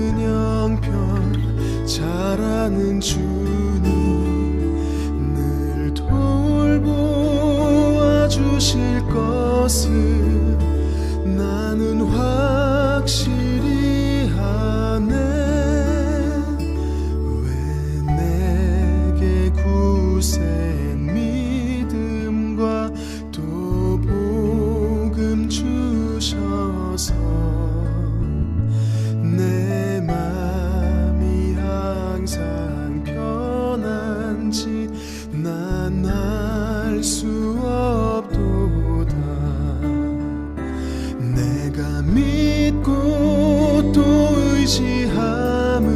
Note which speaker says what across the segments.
Speaker 1: 모든 형편 잘하는 주님 늘 돌보아 주실 것을 나는 확실히 아네. 왜 내게 굳센 믿음과 또 복음 주셔서 내 맘이 항상 편한지 난 알 수 없도다. 내가 믿고 또 의지함은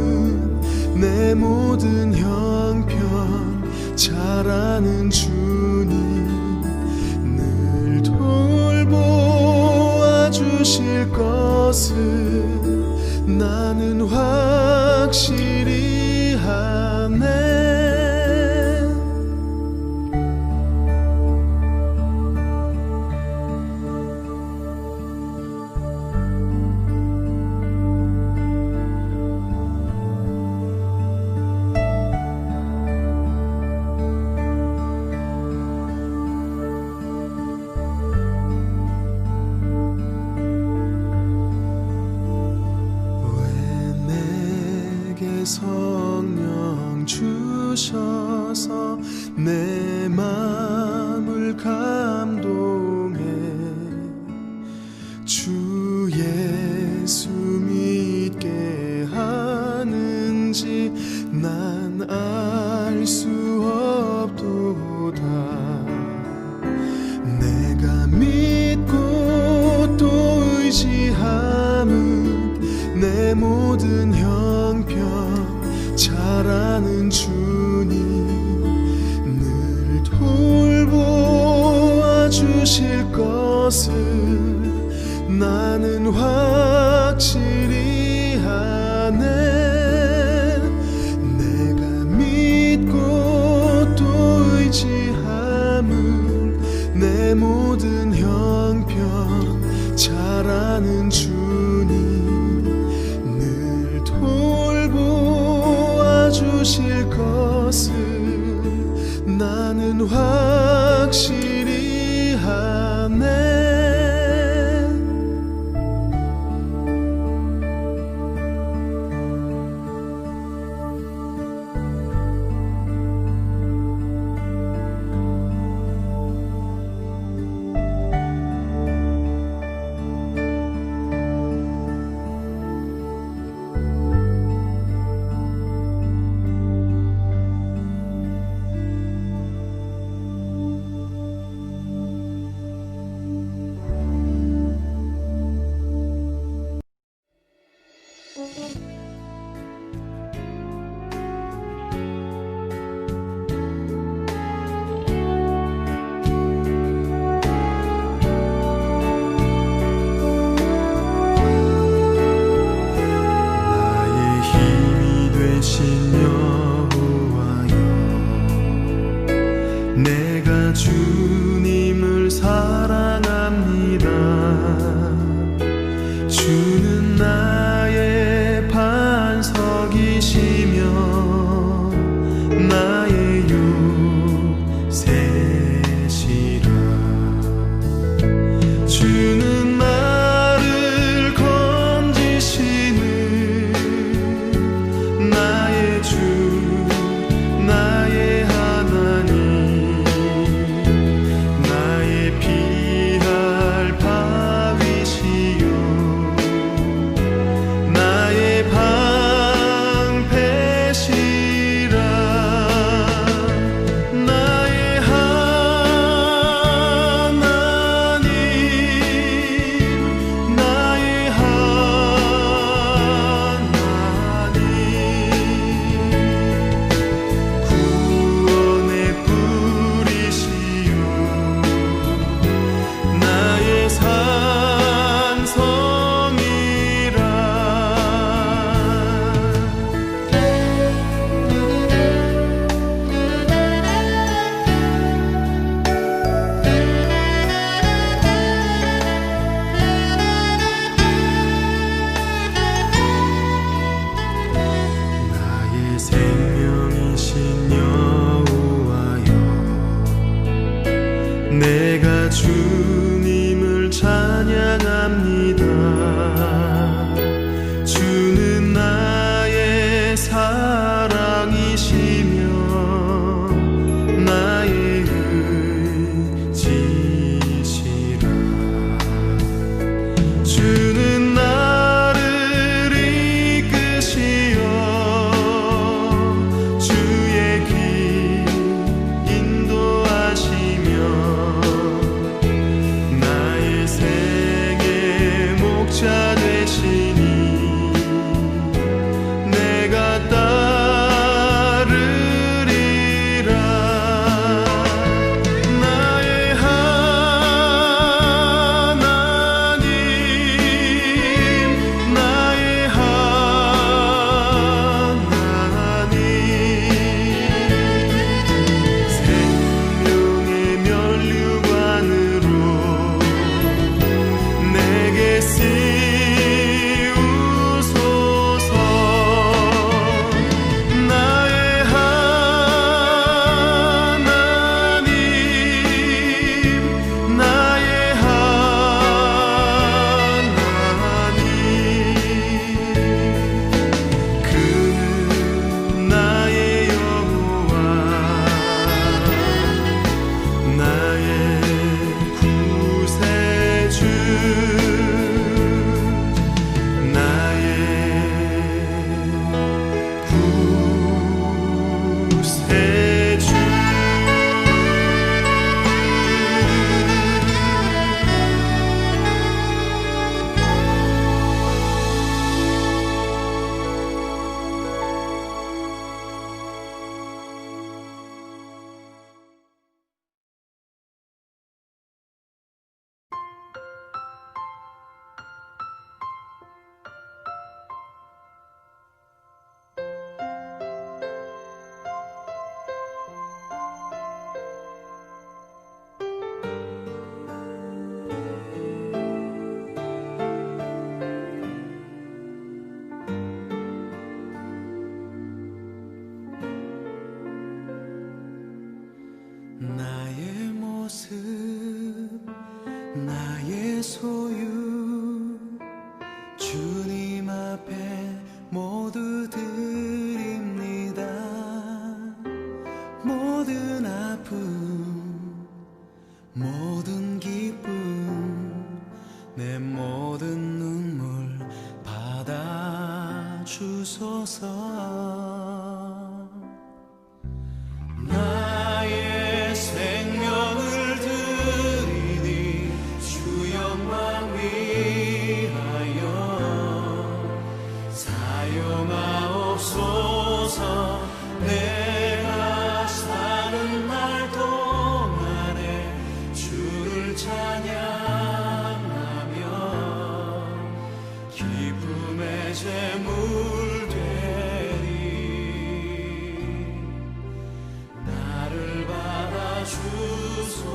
Speaker 1: 내 모든 형편 잘하는 주님 늘 돌보아 주실 것을 나는 확실히 아네. 성령 주셔서 내 마음을 감동해 주 예수 믿게 하는지 난 알 수 없도다. 내가 믿고 또 의지함은 내 모든 형편 잘하는 주님 늘 돌보아 주실 것을 나는 확실히 아네. 내가 믿고 또 의지함은 내 모든 형편 잘하는 주님 늘 돌보아 주실 것을 나는 확실히 아네. 내가 주님을 사랑합니다. 주는 나의 반석이시며 나의 요새시라. 주는 나를 건지시는 나의 주 나의 하나님 나의 피할 바위시요 나의 방패 주님을 찬양합니다. 주는 나의 사랑이시며 나의 의지시라. 주는 나를 이끄시어 주의 길 인도하시며 나의 생의 목자 되시니 내가 따르리라. 나의 하나님, 나의 하나님, 생명의 면류관으로 내게 씌우소서. 나의 하나님, 나의 하나님, 그는 나의 여호와, 나의 구세주, 나의 구세주. 나의 모습, 나의 소유, 주님 앞에 모두 드립니다. 모든 아픔, 모든 기쁨, 내 모든 눈물 받아주소서. 나의 생명을 드리니 주 영광 위하여 사용하옵소서. 내가 사는 날 동안에 주를 찬양하며 기쁨의 제물 되리. 나를 받아주소서.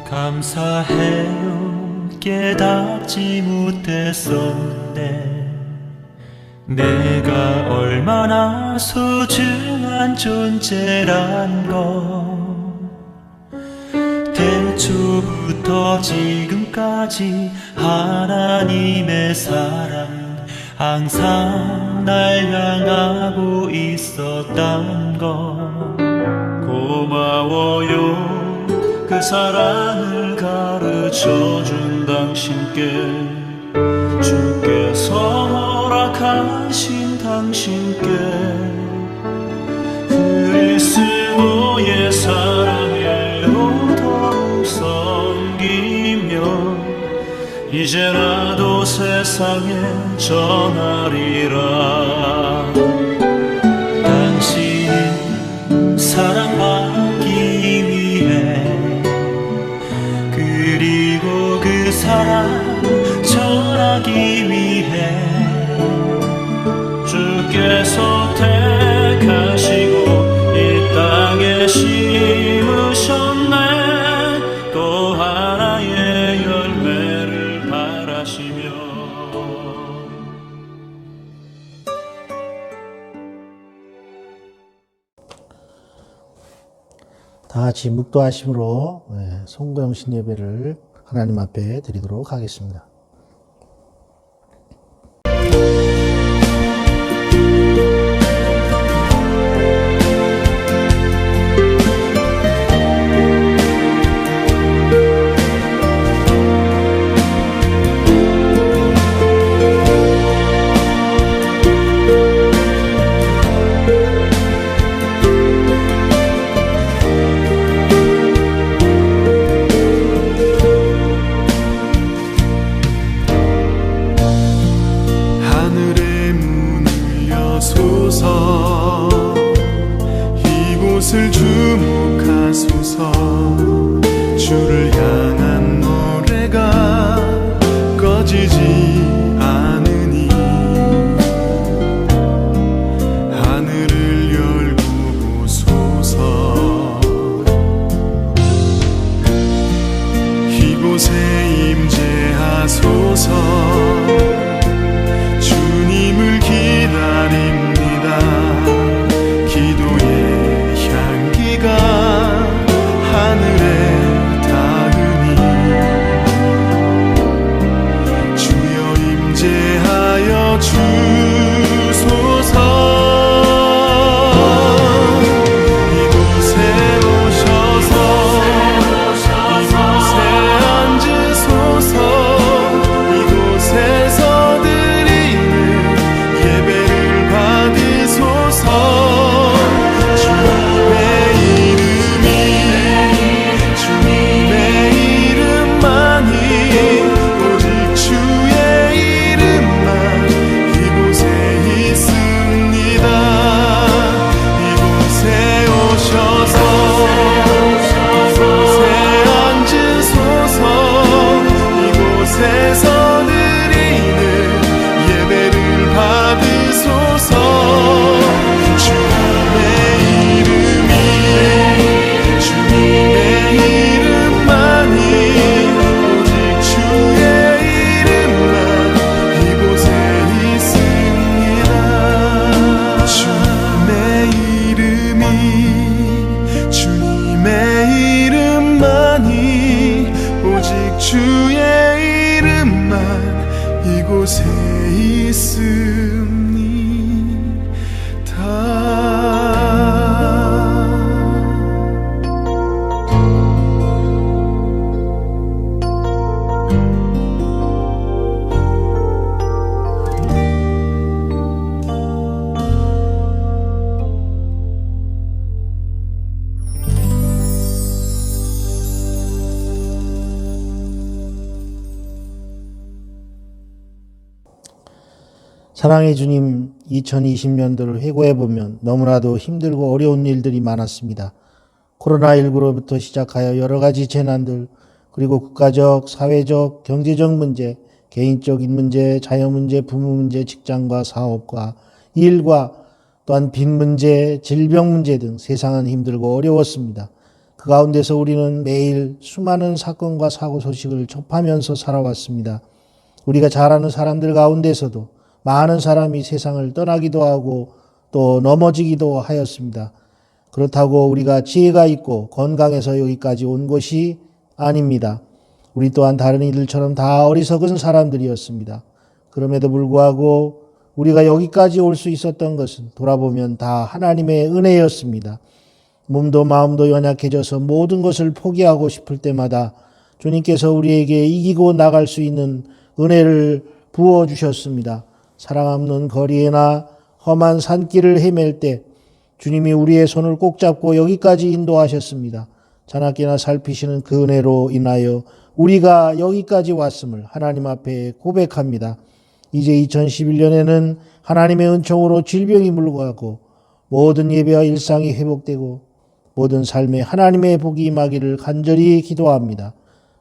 Speaker 2: 감사해요. 깨닫지 못했었네. 내가 얼마나 소중한 존재란 것. 태초부터 지금까지 하나님의 사랑 항상 날 향하고 있었단 것. 고마워요. 그 사랑을 가르쳐준 당신께, 주께서 허락하신 당신께 주의 사랑에 더욱 섬기며 이제라도 세상에 전하리라. 당신은 사랑받기 위해 그리고 그 사랑 전하기 위해 주께서 택하시고 이 땅에 심으셨네. 또 하나의 열매를 바라시며
Speaker 3: 다 같이 묵도하심으로 송구영신 예배를 하나님 앞에 드리도록 하겠습니다.
Speaker 1: 이곳을 주목하소서. 주를 향한 노래가 꺼지지 않으니 하늘을 열고 보소서. 이곳에 임재하소서. 주님을 기다립니다. 기도의 향기가 하늘에 닿으니 주여 임재하여 주소서. 이곳에 오셔서 이곳에 앉으소서. 이곳에서 드리는 예배를 받으소서. 주의 이름만 이곳에
Speaker 3: 사랑의 주님, 2020년도를 회고해보면 너무나도 힘들고 어려운 일들이 많았습니다. 코로나19로부터 시작하여 여러 가지 재난들, 그리고 국가적, 사회적, 경제적 문제, 개인적인 문제, 자녀 문제, 부모 문제, 직장과 사업과 일과 또한 빚 문제, 질병 문제 등 세상은 힘들고 어려웠습니다. 그 가운데서 우리는 매일 수많은 사건과 사고 소식을 접하면서 살아왔습니다. 우리가 잘 아는 사람들 가운데서도 많은 사람이 세상을 떠나기도 하고 또 넘어지기도 하였습니다. 그렇다고 우리가 지혜가 있고 건강해서 여기까지 온 것이 아닙니다. 우리 또한 다른 이들처럼 다 어리석은 사람들이었습니다. 그럼에도 불구하고 우리가 여기까지 올 수 있었던 것은 돌아보면 다 하나님의 은혜였습니다. 몸도 마음도 연약해져서 모든 것을 포기하고 싶을 때마다 주님께서 우리에게 이기고 나갈 수 있는 은혜를 부어주셨습니다. 사랑 없는 거리에나 험한 산길을 헤맬 때 주님이 우리의 손을 꼭 잡고 여기까지 인도하셨습니다. 자나깨나 살피시는 그 은혜로 인하여 우리가 여기까지 왔음을 하나님 앞에 고백합니다. 이제 2011년에는 하나님의 은총으로 질병이 물러가고 모든 예배와 일상이 회복되고 모든 삶에 하나님의 복이 임하기를 간절히 기도합니다.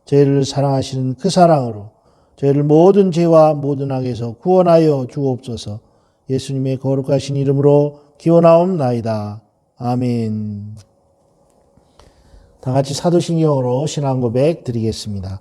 Speaker 3: 저희를 사랑하시는 그 사랑으로 저희를 모든 죄와 모든 악에서 구원하여 주옵소서. 예수님의 거룩하신 이름으로 기원하옵나이다. 아멘. 다 같이 사도신경으로 신앙 고백 드리겠습니다.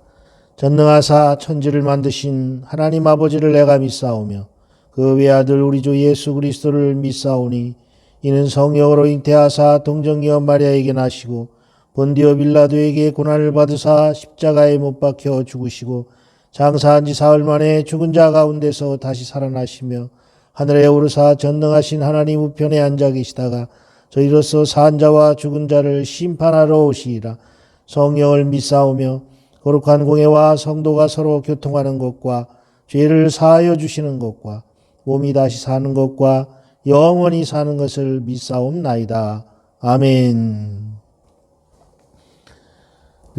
Speaker 3: 전능하사 천지를 만드신 하나님 아버지를 내가 믿사오며 그 외아들 우리 주 예수 그리스도를 믿사오니 이는 성령으로 잉태하사 동정녀 마리아에게 나시고 본디오 빌라도에게 고난을 받으사 십자가에 못 박혀 죽으시고 장사한 지 사흘 만에 죽은 자 가운데서 다시 살아나시며 하늘에 오르사 전능하신 하나님 우편에 앉아 계시다가 저희로서 산 자와 죽은 자를 심판하러 오시리라. 성령을 믿사오며 거룩한 공예와 성도가 서로 교통하는 것과 죄를 사하여 주시는 것과 몸이 다시 사는 것과 영원히 사는 것을 믿사옵나이다. 아멘.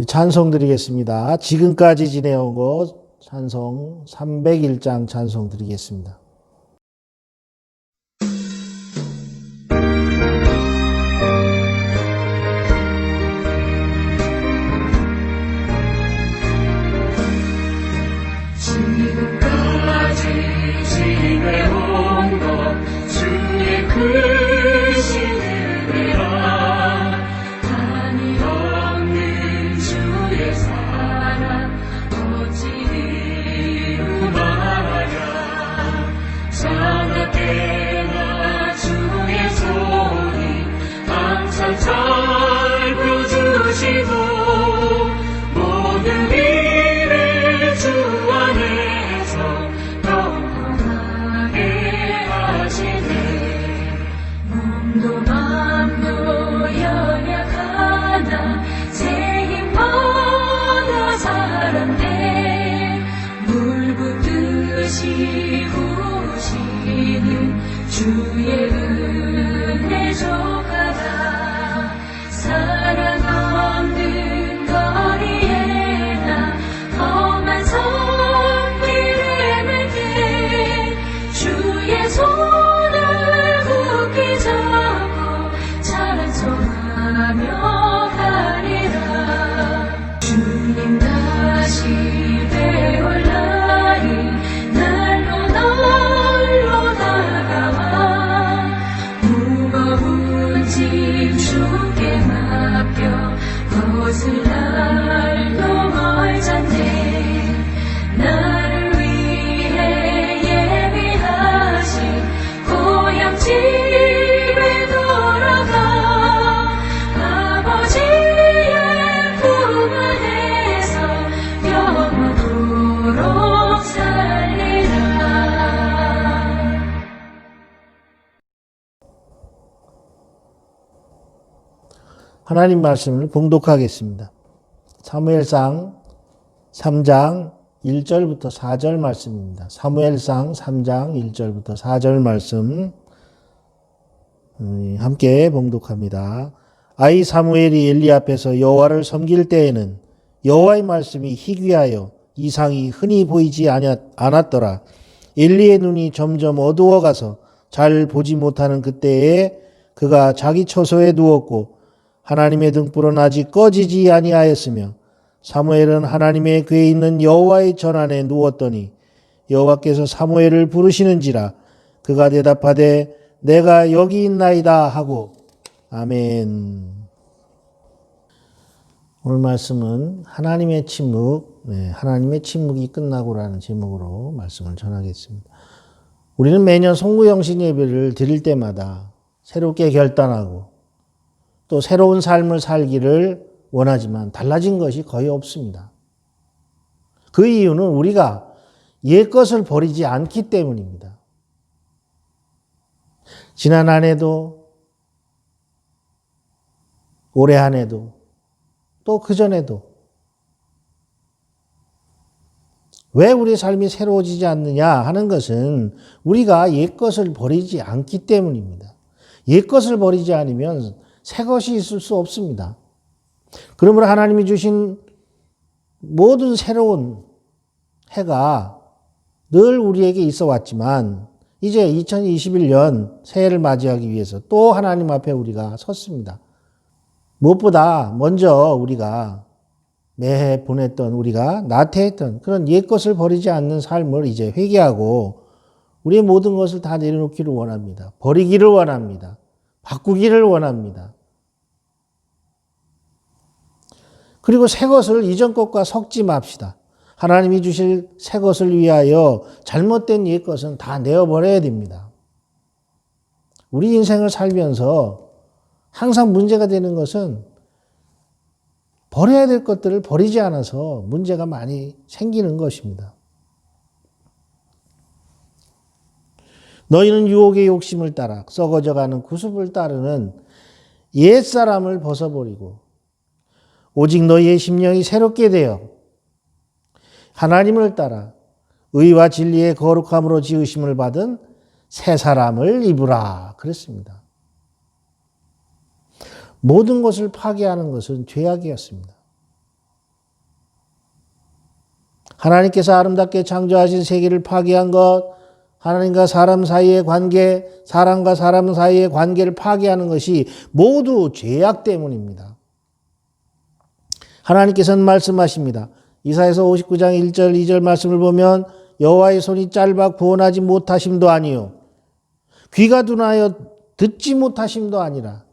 Speaker 3: 찬송 드리겠습니다. 지금까지 지내온 것 찬송 301장 찬송 드리겠습니다.
Speaker 2: 지금까지 지내온 것 주의 크신 은혜라 한이 없는 주의 사랑 어찌 이루마냐 자나깨나 주의 손이 항상 잘 펴주시고 모든 일을 주 안에서 영원하게 하시네 몸도 맘도 연약하나 제 힘보다 사랑돼 물 붓듯이 부으시는 주의 은혜 조가다 사랑 없는 거리에 나 험한 선길에 맺게 주의 손을 굳게 잡고 찬송하며 가리라 주님 다시 배울 날이 날로 날로 다가와 무거운 짐 주께 맡겨 벗을 날도 멀잖네 나를 위해 예비하신 고향 집에 돌아가 아버지의 품 안에서 영원토록 살리라
Speaker 3: 하나님 말씀을 봉독하겠습니다. 사무엘상 3장 1절부터 4절 말씀입니다. 사무엘상 3장 1절부터 4절 말씀 함께 봉독합니다. 아이 사무엘이 엘리 앞에서 여호와를 섬길 때에는 여호와의 말씀이 희귀하여 이상이 흔히 보이지 않았더라. 엘리의 눈이 점점 어두워가서 잘 보지 못하는 그때에 그가 자기 처소에 누웠고 하나님의 등불은 아직 꺼지지 아니하였으며 사무엘은 하나님의 궤에 있는 여호와의 전안에 누웠더니 여호와께서 사무엘을 부르시는지라 그가 대답하되 내가 여기 있나이다 하고 아멘. 오늘 말씀은 하나님의 침묵, 하나님의 침묵이 끝나고라는 제목으로 말씀을 전하겠습니다. 우리는 매년 송구영신 예배를 드릴 때마다 새롭게 결단하고 또 새로운 삶을 살기를 원하지만 달라진 것이 거의 없습니다. 그 이유는 우리가 옛 것을 버리지 않기 때문입니다. 지난 한 해도 올해 한 해도 또 그전에도 왜 우리 삶이 새로워지지 않느냐 하는 것은 우리가 옛 것을 버리지 않기 때문입니다. 옛것을 버리지 않으면 새 것이 있을 수 없습니다. 그러므로 하나님이 주신 모든 새로운 해가 늘 우리에게 있어 왔지만 이제 2021년 새해를 맞이하기 위해서 또 하나님 앞에 우리가 섰습니다. 무엇보다 먼저 우리가 매해 보냈던, 우리가 나태했던 그런 옛것을 버리지 않는 삶을 이제 회개하고 우리의 모든 것을 다 내려놓기를 원합니다. 버리기를 원합니다. 바꾸기를 원합니다. 그리고 새 것을 이전 것과 섞지 맙시다. 하나님이 주실 새 것을 위하여 잘못된 옛 것은 다 내어버려야 됩니다. 우리 인생을 살면서 항상 문제가 되는 것은 버려야 될 것들을 버리지 않아서 문제가 많이 생기는 것입니다. 너희는 유혹의 욕심을 따라 썩어져가는 구습을 따르는 옛사람을 벗어버리고 오직 너희의 심령이 새롭게 되어 하나님을 따라 의와 진리의 거룩함으로 지으심을 받은 새 사람을 입으라 그랬습니다. 모든 것을 파괴하는 것은 죄악이었습니다. 하나님께서 아름답게 창조하신 세계를 파괴한 것, 하나님과 사람 사이의 관계, 사람과 사람 사이의 관계를 파괴하는 것이 모두 죄악 때문입니다. 하나님께서는 말씀하십니다. 이사야서 59장 1절 2절 말씀을 보면 여호와의 손이 짧아 구원하지 못하심도 아니요 귀가 둔하여 듣지 못하심도 아니라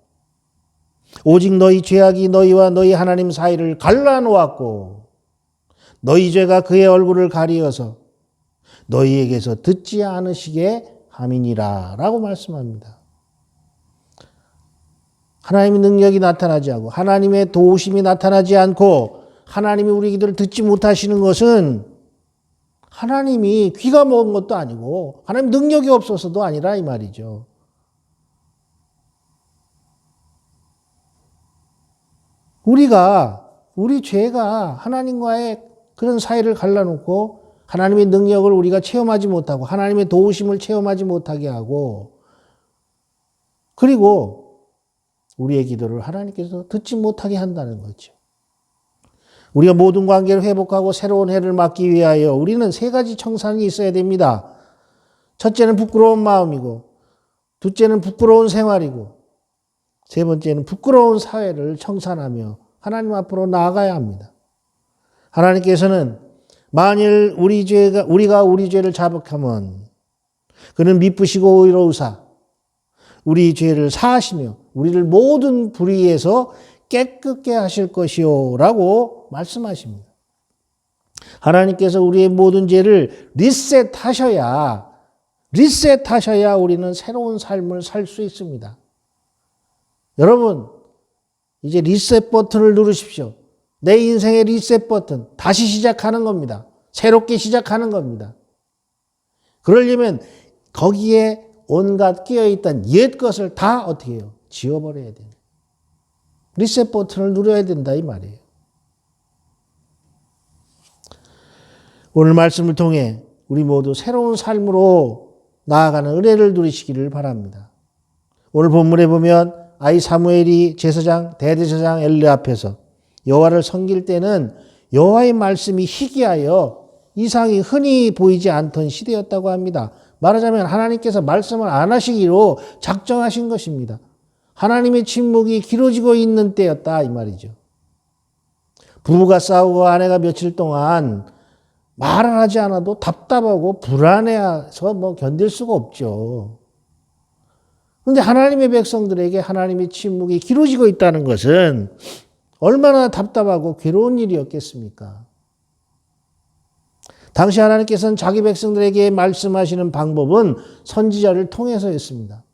Speaker 3: 오직 너희 죄악이 너희와 너희 하나님 사이를 갈라놓았고 너희 죄가 그의 얼굴을 가리어서 너희에게서 듣지 않으시게 함이니라 라고 말씀합니다. 하나님의 능력이 나타나지 않고 하나님의 도우심이 나타나지 않고 하나님이 우리 기도를 듣지 못하시는 것은 하나님이 귀가 먹은 것도 아니고 하나님 능력이 없어서도 아니라 이 말이죠. 우리 죄가 하나님과의 그런 사이를 갈라놓고 하나님의 능력을 우리가 체험하지 못하고 하나님의 도우심을 체험하지 못하게 하고 그리고 우리의 기도를 하나님께서 듣지 못하게 한다는 거죠. 우리가 모든 관계를 회복하고 새로운 해를 맞기 위하여 우리는 세 가지 청산이 있어야 됩니다. 첫째는 부끄러운 마음이고 둘째는 부끄러운 생활이고 세 번째는 부끄러운 사회를 청산하며 하나님 앞으로 나아가야 합니다. 하나님께서는 만일 우리가 우리 죄를 자복하면 그는 미쁘시고 의로우사 우리 죄를 사하시며 우리를 모든 불의에서 깨끗게 하실 것이요 라고 말씀하십니다. 하나님께서 우리의 모든 죄를 리셋하셔야 우리는 새로운 삶을 살 수 있습니다. 여러분 이제 리셋 버튼을 누르십시오. 내 인생의 리셋 버튼 다시 시작하는 겁니다. 새롭게 시작하는 겁니다. 그러려면 거기에 온갖 끼어있던 옛 것을 다 어떻게 해요? 지워버려야 돼요. 리셋 버튼을 누려야 된다 이 말이에요. 오늘 말씀을 통해 우리 모두 새로운 삶으로 나아가는 은혜를 누리시기를 바랍니다. 오늘 본문에 보면 아이 사무엘이 제사장 대제사장 엘리 앞에서 여호와를 섬길 때는 여호와의 말씀이 희귀하여 이상이 흔히 보이지 않던 시대였다고 합니다. 말하자면 하나님께서 말씀을 안 하시기로 작정하신 것입니다. 하나님의 침묵이 길어지고 있는 때였다 이 말이죠. 부부가 싸우고 아내가 며칠 동안 말을 하지 않아도 답답하고 불안해서 견딜 수가 없죠. 그런데 하나님의 백성들에게 하나님의 침묵이 길어지고 있다는 것은 얼마나 답답하고 괴로운 일이었겠습니까? 당시 하나님께서는 자기 백성들에게 말씀하시는 방법은 선지자를 통해서였습니다.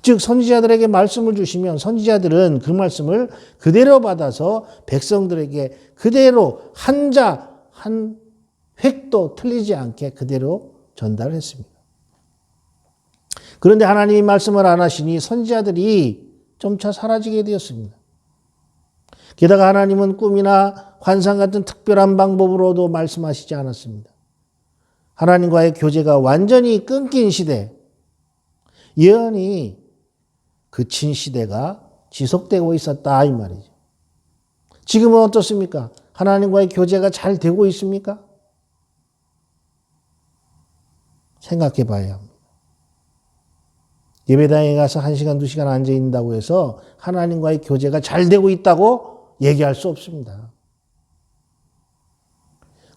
Speaker 3: 즉 선지자들에게 말씀을 주시면 선지자들은 그 말씀을 그대로 받아서 백성들에게 그대로 한자 한 획도 틀리지 않게 그대로 전달했습니다. 그런데 하나님이 말씀을 안 하시니 선지자들이 점차 사라지게 되었습니다. 게다가 하나님은 꿈이나 환상 같은 특별한 방법으로도 말씀하시지 않았습니다. 하나님과의 교제가 완전히 끊긴 시대, 예언이 그친 시대가 지속되고 있었다 이 말이죠. 지금은 어떻습니까? 하나님과의 교제가 잘 되고 있습니까? 생각해 봐야 합니다. 예배당에 가서 1시간, 2시간 앉아 있는다고 해서 하나님과의 교제가 잘 되고 있다고 얘기할 수 없습니다.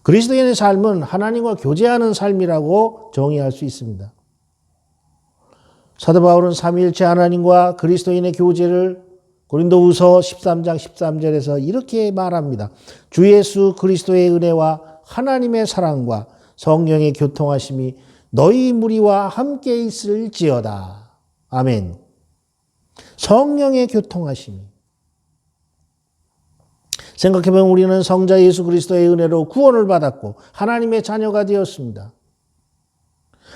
Speaker 3: 그리스도인의 삶은 하나님과 교제하는 삶이라고 정의할 수 있습니다. 사도 바울은 삼위일체 하나님과 그리스도인의 교제를 고린도후서 13장 13절에서 이렇게 말합니다. 주 예수 그리스도의 은혜와 하나님의 사랑과 성령의 교통하심이 너희 무리와 함께 있을지어다. 아멘. 성령의 교통하심이. 생각해보면 우리는 성자 예수 그리스도의 은혜로 구원을 받았고 하나님의 자녀가 되었습니다.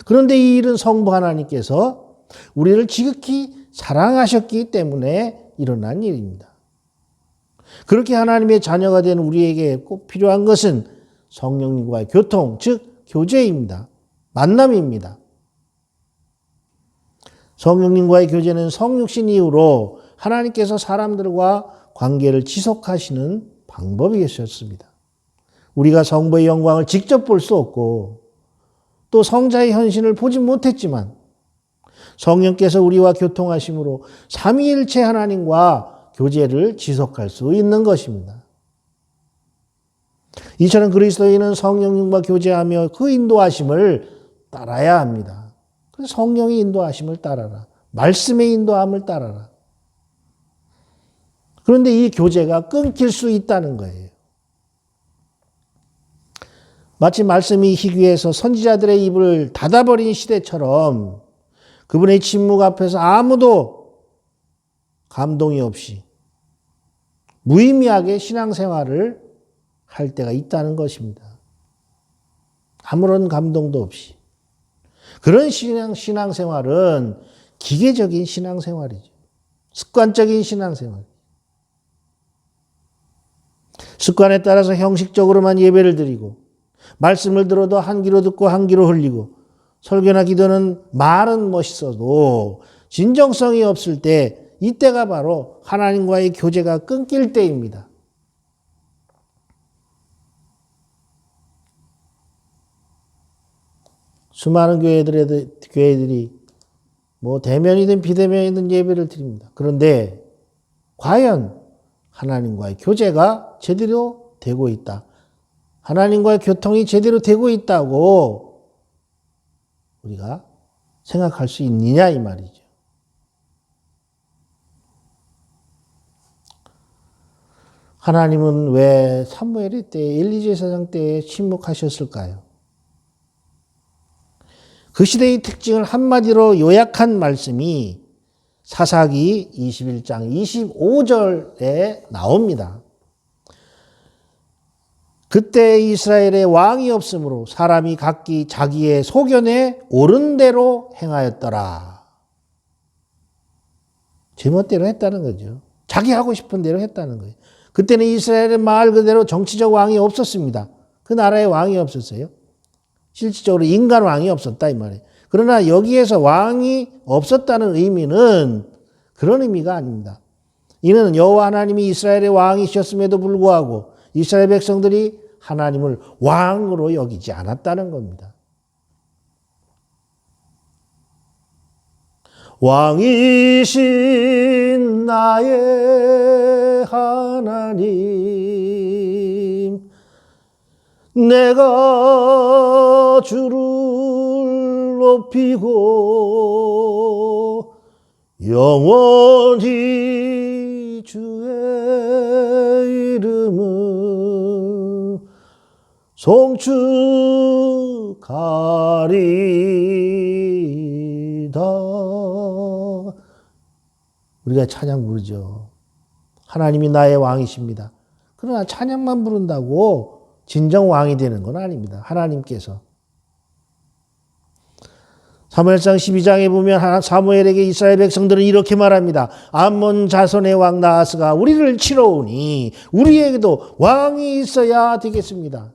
Speaker 3: 그런데 이 일은 성부 하나님께서 우리를 지극히 사랑하셨기 때문에 일어난 일입니다. 그렇게 하나님의 자녀가 된 우리에게 꼭 필요한 것은 성령님과의 교통, 즉 교제입니다. 만남입니다. 성령님과의 교제는 성육신 이후로 하나님께서 사람들과 관계를 지속하시는 방법이셨습니다. 우리가 성부의 영광을 직접 볼 수 없고 또 성자의 현신을 보지 못했지만 성령께서 우리와 교통하심으로 삼위일체 하나님과 교제를 지속할 수 있는 것입니다. 이처럼 그리스도인은 성령님과 교제하며 그 인도하심을 따라야 합니다. 그래서 성령의 인도하심을 따라라. 말씀의 인도함을 따라라. 그런데 이 교제가 끊길 수 있다는 거예요. 마치 말씀이 희귀해서 선지자들의 입을 닫아버린 시대처럼 그분의 침묵 앞에서 아무도 감동이 없이 무의미하게 신앙생활을 할 때가 있다는 것입니다. 아무런 감동도 없이. 그런 신앙생활은 기계적인 신앙생활이죠. 습관적인 신앙생활. 습관에 따라서 형식적으로만 예배를 드리고 말씀을 들어도 한 귀로 듣고 한 귀로 흘리고 설교나 기도는 말은 멋있어도 진정성이 없을 때 이때가 바로 하나님과의 교제가 끊길 때입니다. 수많은 교회들이 뭐 대면이든 비대면이든 예배를 드립니다. 그런데 과연 하나님과의 교제가 제대로 되고 있다. 하나님과의 교통이 제대로 되고 있다고 우리가 생각할 수 있느냐 이 말이죠. 하나님은 왜 사무엘 때 엘리 제사장 때 침묵하셨을까요? 그 시대의 특징을 한마디로 요약한 말씀이 사사기 21장 25절에 나옵니다. 그때 이스라엘에 왕이 없으므로 사람이 각기 자기의 소견에 옳은 대로 행하였더라. 제멋대로 했다는 거죠. 자기 하고 싶은 대로 했다는 거예요. 그때는 이스라엘의 말 그대로 정치적 왕이 없었습니다. 그 나라에 왕이 없었어요. 실질적으로 인간 왕이 없었다 이 말이에요. 그러나 여기에서 왕이 없었다는 의미는 그런 의미가 아닙니다. 이는 여호와 하나님이 이스라엘의 왕이셨음에도 불구하고 이스라엘 백성들이 하나님을 왕으로 여기지 않았다는 겁니다. 왕이신 나의 하나님 내가 주를 높이고 영원히 주의 이름을 송축하리다. 우리가 찬양 부르죠. 하나님이 나의 왕이십니다. 그러나 찬양만 부른다고 진정 왕이 되는 건 아닙니다. 하나님께서. 사무엘상 12장에 보면 사무엘에게 이스라엘 백성들은 이렇게 말합니다. 암몬 자손의 왕 나하스가 우리를 치러 오니 우리에게도 왕이 있어야 되겠습니다.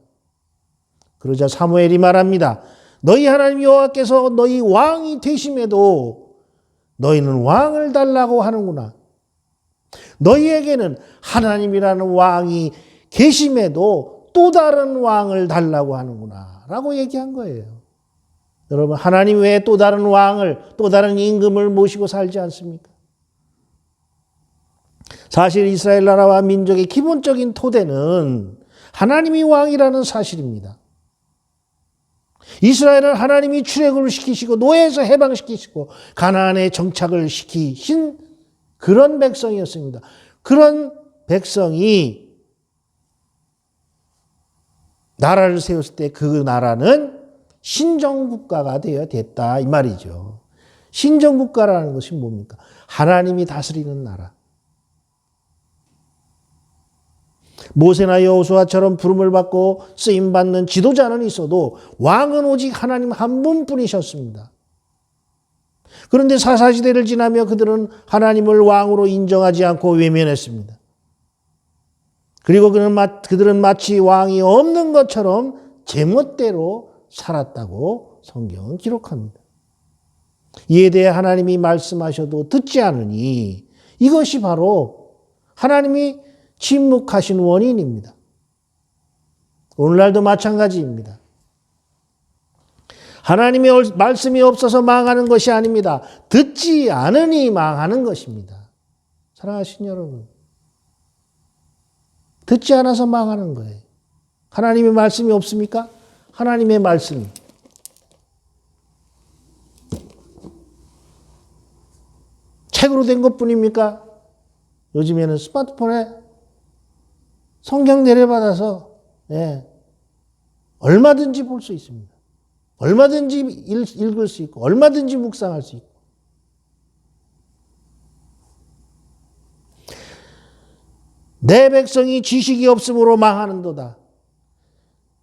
Speaker 3: 그러자 사무엘이 말합니다. 너희 하나님 여호와께서 너희 왕이 되심에도 너희는 왕을 달라고 하는구나. 너희에게는 하나님이라는 왕이 계심에도 또 다른 왕을 달라고 하는구나 라고 얘기한 거예요. 여러분, 하나님 외에 또 다른 왕을, 또 다른 임금을 모시고 살지 않습니까? 사실 이스라엘 나라와 민족의 기본적인 토대는 하나님이 왕이라는 사실입니다. 이스라엘은 하나님이 출애굽을 시키시고 노예에서 해방시키시고 가나안에 정착을 시키신 그런 백성이었습니다. 그런 백성이 나라를 세웠을 때 그 나라는 신정국가가 되어야 됐다 이 말이죠. 신정국가라는 것이 뭡니까? 하나님이 다스리는 나라. 모세나 여호수아처럼 부름을 받고 쓰임받는 지도자는 있어도 왕은 오직 하나님 한 분뿐이셨습니다. 그런데 사사시대를 지나며 그들은 하나님을 왕으로 인정하지 않고 외면했습니다. 그리고 그들은 마치 왕이 없는 것처럼 제멋대로 살았다고 성경은 기록합니다. 이에 대해 하나님이 말씀하셔도 듣지 않으니 이것이 바로 하나님이 침묵하신 원인입니다. 오늘날도 마찬가지입니다. 하나님의 말씀이 없어서 망하는 것이 아닙니다. 듣지 않으니 망하는 것입니다. 사랑하신 여러분, 듣지 않아서 망하는 거예요. 하나님의 말씀이 없습니까? 하나님의 말씀. 책으로 된 것뿐입니까? 요즘에는 스마트폰에 성경 내려받아서 얼마든지 볼 수 있습니다. 얼마든지 읽을 수 있고 얼마든지 묵상할 수 있고. 내 백성이 지식이 없으므로 망하는도다.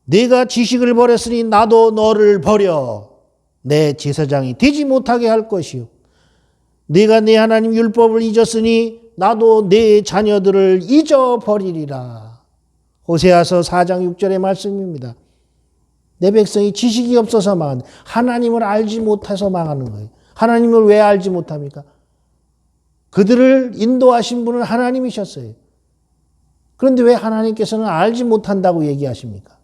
Speaker 3: 네가 지식을 버렸으니 나도 너를 버려 내 제사장이 되지 못하게 할 것이요. 네가 내 하나님 율법을 잊었으니 나도 내 자녀들을 잊어버리리라. 호세아서 4장 6절의 말씀입니다. 내 백성이 지식이 없어서 망하는, 하나님을 알지 못해서 망하는 거예요. 하나님을 왜 알지 못합니까? 그들을 인도하신 분은 하나님이셨어요. 그런데 왜 하나님께서는 알지 못한다고 얘기하십니까?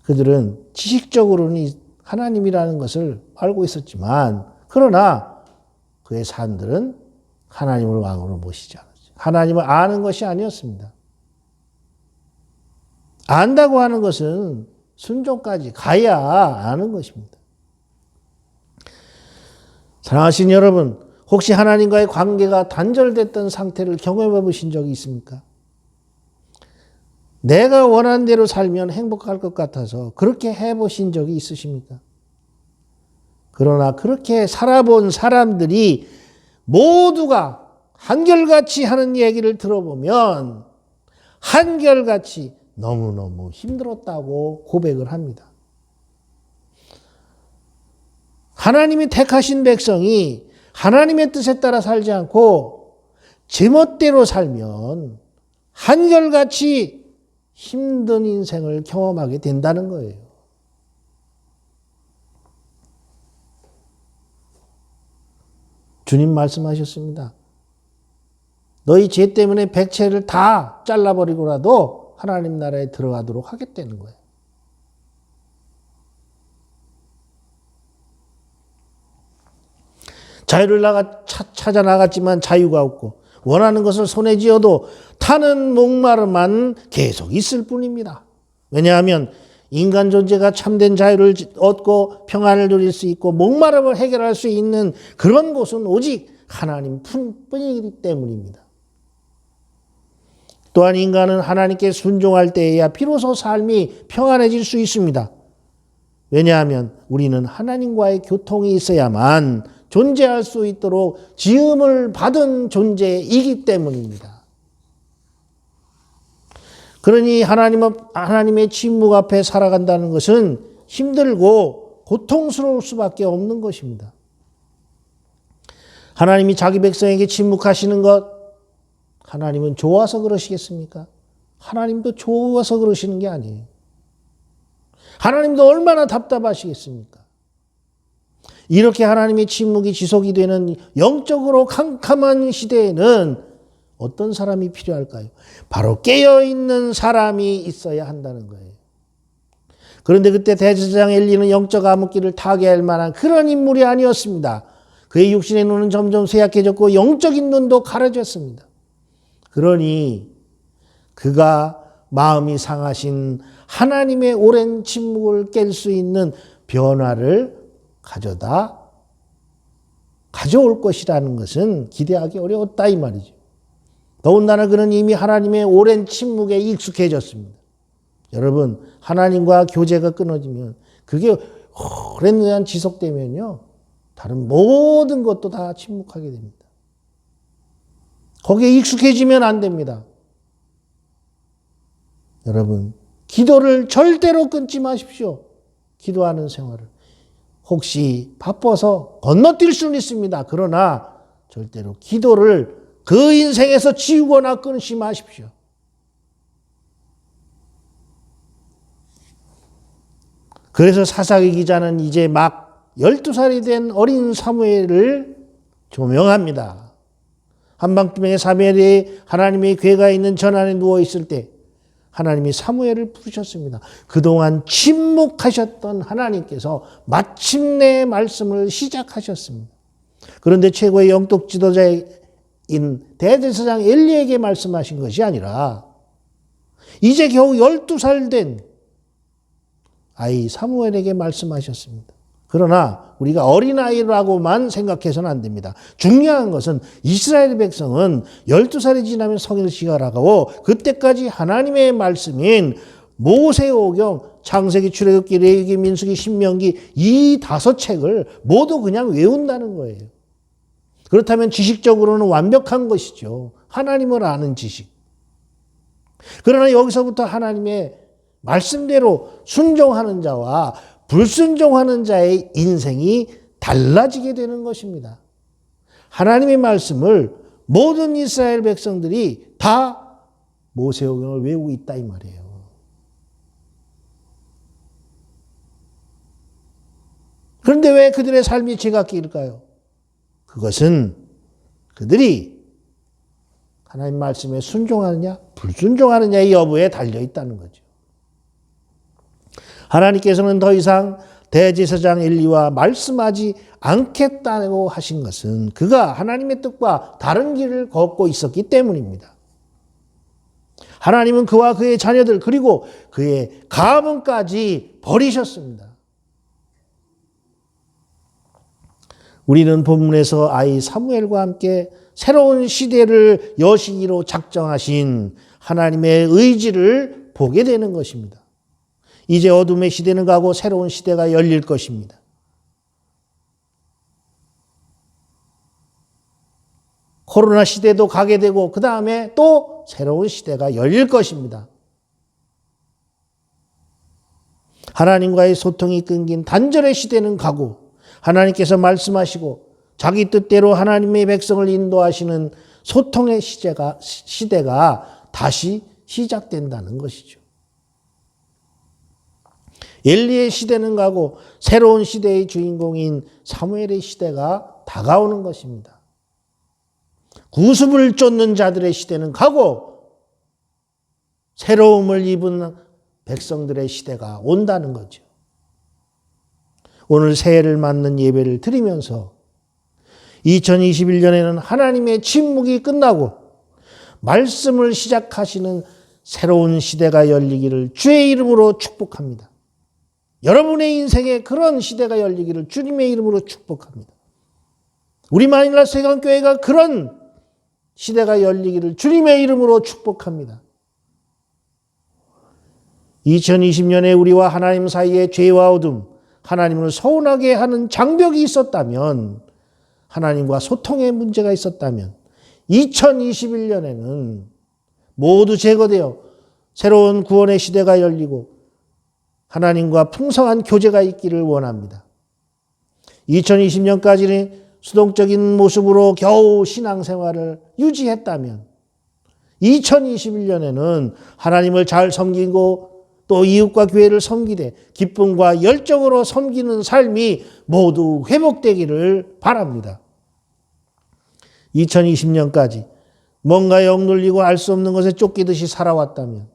Speaker 3: 그들은 지식적으로는 하나님이라는 것을 알고 있었지만, 그러나 그의 삶들은 하나님을 왕으로 모시지 않았어요. 하나님을 아는 것이 아니었습니다. 안다고 하는 것은 순종까지 가야 아는 것입니다. 사랑하신 여러분, 혹시 하나님과의 관계가 단절됐던 상태를 경험해 보신 적이 있습니까? 내가 원하는 대로 살면 행복할 것 같아서 그렇게 해보신 적이 있으십니까? 그러나 그렇게 살아본 사람들이 모두가 한결같이 하는 얘기를 들어보면 한결같이 너무너무 힘들었다고 고백을 합니다. 하나님이 택하신 백성이 하나님의 뜻에 따라 살지 않고 제멋대로 살면 한결같이 힘든 인생을 경험하게 된다는 거예요. 주님 말씀하셨습니다. 너희 죄 때문에 백체를 다 잘라버리고라도 하나님 나라에 들어가도록 하겠다는 거예요. 자유를 찾아 나갔지만 자유가 없고 원하는 것을 손에 쥐어도 타는 목마름만 계속 있을 뿐입니다. 왜냐하면 인간 존재가 참된 자유를 얻고 평안을 누릴 수 있고 목마름을 해결할 수 있는 그런 곳은 오직 하나님 뿐이기 때문입니다. 또한 인간은 하나님께 순종할 때에야 비로소 삶이 평안해질 수 있습니다. 왜냐하면 우리는 하나님과의 교통이 있어야만 존재할 수 있도록 지음을 받은 존재이기 때문입니다. 그러니 하나님의 침묵 앞에 살아간다는 것은 힘들고 고통스러울 수밖에 없는 것입니다. 하나님이 자기 백성에게 침묵하시는 것, 하나님은 좋아서 그러시겠습니까? 하나님도 좋아서 그러시는 게 아니에요. 하나님도 얼마나 답답하시겠습니까? 이렇게 하나님의 침묵이 지속이 되는 영적으로 캄캄한 시대에는 어떤 사람이 필요할까요? 바로 깨어있는 사람이 있어야 한다는 거예요. 그런데 그때 대제사장 엘리는 영적 암흑기를 타개할 만한 그런 인물이 아니었습니다. 그의 육신의 눈은 점점 쇠약해졌고 영적인 눈도 가려졌습니다. 그러니 그가 마음이 상하신 하나님의 오랜 침묵을 깰 수 있는 변화를 가져올 것이라는 것은 기대하기 어려웠다 이 말이죠. 더군다나 그는 이미 하나님의 오랜 침묵에 익숙해졌습니다. 여러분, 하나님과 교제가 끊어지면 그게 오랜 기간 지속되면요, 다른 모든 것도 다 침묵하게 됩니다. 거기에 익숙해지면 안 됩니다. 여러분, 기도를 절대로 끊지 마십시오. 기도하는 생활을. 혹시 바빠서 건너뛸 수는 있습니다. 그러나 절대로 기도를 그 인생에서 지우거나 끊지 마십시오. 그래서 사사기 기자는 이제 막 12살이 된 어린 사무엘을 조명합니다. 한밤중에 사무엘이 하나님의 궤가 있는 전안에 누워있을 때 하나님이 사무엘을 부르셨습니다. 그동안 침묵하셨던 하나님께서 마침내 말씀을 시작하셨습니다. 그런데 최고의 영적 지도자인 대제사장 엘리에게 말씀하신 것이 아니라 이제 겨우 12살 된 아이 사무엘에게 말씀하셨습니다. 그러나 우리가 어린아이라고만 생각해서는 안 됩니다. 중요한 것은 이스라엘 백성은 12살이 지나면 성인을 시작하고 그때까지 하나님의 말씀인 모세오경, 창세기, 출애굽기, 레위기, 민수기, 신명기 이 5책을 모두 그냥 외운다는 거예요. 그렇다면 지식적으로는 완벽한 것이죠. 하나님을 아는 지식. 그러나 여기서부터 하나님의 말씀대로 순종하는 자와 불순종하는 자의 인생이 달라지게 되는 것입니다. 하나님의 말씀을 모든 이스라엘 백성들이 다 모세오경을 외우고 있다 이 말이에요. 그런데 왜 그들의 삶이 제각기일까요? 그것은 그들이 하나님 말씀에 순종하느냐 불순종하느냐의 여부에 달려있다는 거죠. 하나님께서는 더 이상 대제사장 엘리와 말씀하지 않겠다고 하신 것은 그가 하나님의 뜻과 다른 길을 걷고 있었기 때문입니다. 하나님은 그와 그의 자녀들 그리고 그의 가문까지 버리셨습니다. 우리는 본문에서 아이 사무엘과 함께 새로운 시대를 여시기로 작정하신 하나님의 의지를 보게 되는 것입니다. 이제 어둠의 시대는 가고 새로운 시대가 열릴 것입니다. 코로나 시대도 가게 되고 그 다음에 또 새로운 시대가 열릴 것입니다. 하나님과의 소통이 끊긴 단절의 시대는 가고 하나님께서 말씀하시고 자기 뜻대로 하나님의 백성을 인도하시는 소통의 시대가 다시 시작된다는 것이죠. 엘리의 시대는 가고 새로운 시대의 주인공인 사무엘의 시대가 다가오는 것입니다. 구습을 쫓는 자들의 시대는 가고 새로움을 입은 백성들의 시대가 온다는 거죠. 오늘 새해를 맞는 예배를 드리면서 2021년에는 하나님의 침묵이 끝나고 말씀을 시작하시는 새로운 시대가 열리기를 주의 이름으로 축복합니다. 여러분의 인생에 그런 시대가 열리기를 주님의 이름으로 축복합니다. 우리 마닐라 세강교회가 그런 시대가 열리기를 주님의 이름으로 축복합니다. 2020년에 우리와 하나님 사이에 죄와 어둠, 하나님을 서운하게 하는 장벽이 있었다면, 하나님과 소통의 문제가 있었다면 2021년에는 모두 제거되어 새로운 구원의 시대가 열리고 하나님과 풍성한 교제가 있기를 원합니다. 2020년까지는 수동적인 모습으로 겨우 신앙생활을 유지했다면 2021년에는 하나님을 잘 섬기고 또 이웃과 교회를 섬기되 기쁨과 열정으로 섬기는 삶이 모두 회복되기를 바랍니다. 2020년까지 뭔가에 억눌리고 알 수 없는 것에 쫓기듯이 살아왔다면,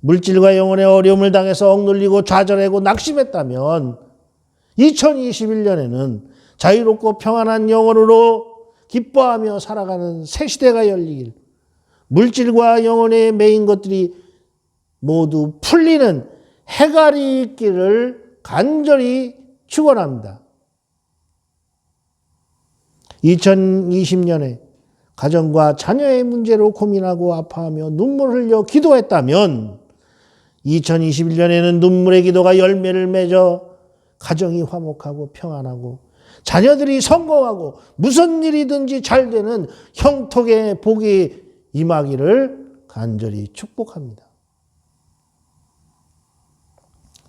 Speaker 3: 물질과 영혼의 어려움을 당해서 억눌리고 좌절하고 낙심했다면 2021년에는 자유롭고 평안한 영혼으로 기뻐하며 살아가는 새 시대가 열리길, 물질과 영혼에 매인 것들이 모두 풀리는 해갈이 있기를 간절히 축원합니다. 2020년에 가정과 자녀의 문제로 고민하고 아파하며 눈물을 흘려 기도했다면 2021년에는 눈물의 기도가 열매를 맺어 가정이 화목하고 평안하고 자녀들이 성공하고 무슨 일이든지 잘 되는 형통의 복이 임하기를 간절히 축복합니다.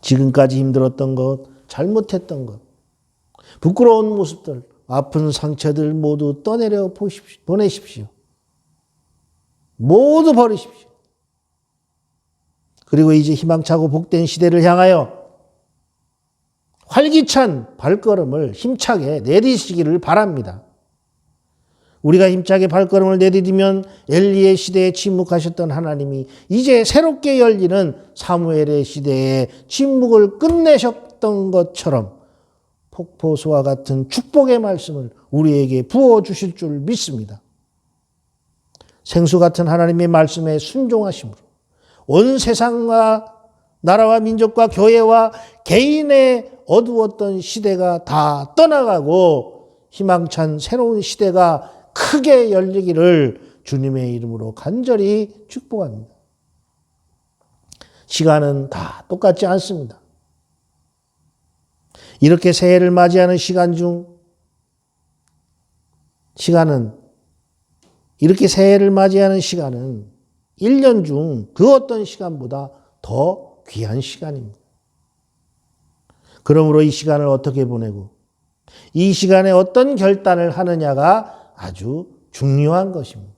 Speaker 3: 지금까지 힘들었던 것, 잘못했던 것, 부끄러운 모습들, 아픈 상처들 모두 떠내려 보내십시오. 모두 버리십시오. 그리고 이제 희망차고 복된 시대를 향하여 활기찬 발걸음을 힘차게 내디디시기를 바랍니다. 우리가 힘차게 발걸음을 내디디면 엘리의 시대에 침묵하셨던 하나님이 이제 새롭게 열리는 사무엘의 시대에 침묵을 끝내셨던 것처럼 폭포수와 같은 축복의 말씀을 우리에게 부어주실 줄 믿습니다. 생수 같은 하나님의 말씀에 순종하심으로 온 세상과 나라와 민족과 교회와 개인의 어두웠던 시대가 다 떠나가고 희망찬 새로운 시대가 크게 열리기를 주님의 이름으로 간절히 축복합니다. 시간은 다 똑같지 않습니다. 이렇게 새해를 맞이하는 이렇게 새해를 맞이하는 시간은 1년 중 그 어떤 시간보다 더 귀한 시간입니다. 그러므로 이 시간을 어떻게 보내고 이 시간에 어떤 결단을 하느냐가 아주 중요한 것입니다.